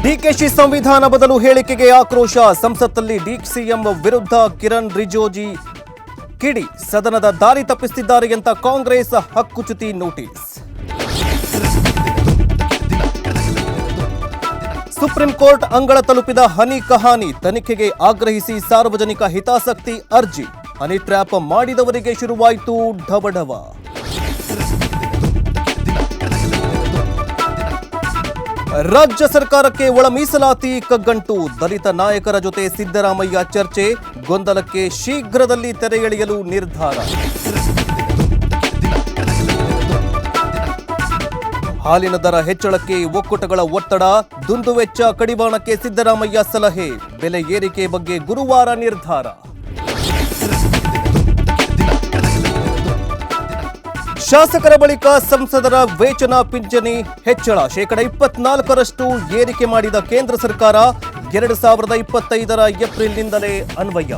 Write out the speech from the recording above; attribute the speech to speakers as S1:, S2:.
S1: ಡಿಕೆಶಿ ಸಂವಿಧಾನ ಬದಲು ಹೇಳಿಕೆಗೆ ಆಕ್ರೋಶ. ಸಂಸತ್ತಲ್ಲಿ ಡಿಸಿಎಂ ವಿರುದ್ಧ ಕಿರಣ್ ರಿಜಿಜು ಕಿಡಿ. ಸದನದ ದಾರಿ ತಪ್ಪಿಸುತ್ತಿದ್ದಾರೆ ಅಂತ ಕಾಂಗ್ರೆಸ್ ಹಕ್ಕುಚ್ಯುತಿ ನೋಟಿಸ್. ಸುಪ್ರೀಂ ಕೋರ್ಟ್ ಅಂಗಳ ತಲುಪಿದ ಹನಿ ಕಹಾನಿ. ತನಿಖೆಗೆ ಆಗ್ರಹಿಸಿ ಸಾರ್ವಜನಿಕ ಹಿತಾಸಕ್ತಿ ಅರ್ಜಿ. ಹನಿ ಟ್ರ್ಯಾಪ್ ಮಾಡಿದವರಿಗೆ ಶುರುವಾಯಿತು ಢವಢವ. ರಾಜ್ಯ ಸರ್ಕಾರಕ್ಕೆ ಒಳ ಮೀಸಲಾತಿ ಕಗ್ಗಂಟು. ದಲಿತ ನಾಯಕರ ಜೊತೆ ಸಿದ್ದರಾಮಯ್ಯ ಚರ್ಚೆ. ಗೊಂದಲಕ್ಕೆ ಶೀಘ್ರದಲ್ಲಿ ತೆರೆ ಎಳೆಯಲು ನಿರ್ಧಾರ. ಹಾಲಿನ ದರ ಹೆಚ್ಚಳಕ್ಕೆ ಒಕ್ಕೂಟಗಳ ಒತ್ತಡ. ದುಂದುವೆಚ್ಚ ಕಡಿವಾಣಕ್ಕೆ ಸಿದ್ದರಾಮಯ್ಯ ಸಲಹೆ. ಬೆಲೆ ಏರಿಕೆ ಬಗ್ಗೆ ಗುರುವಾರ ನಿರ್ಧಾರ. ಶಾಸಕರ ಬಳಿಕ ಸಂಸದರ ವೇತನ ಪಿಂಚಣಿ ಹೆಚ್ಚಳ. 24% ಏರಿಕೆ ಮಾಡಿದ ಕೇಂದ್ರ ಸರ್ಕಾರ. 2025ರ ಏಪ್ರಿಲ್ನಿಂದಲೇ ಅನ್ವಯ.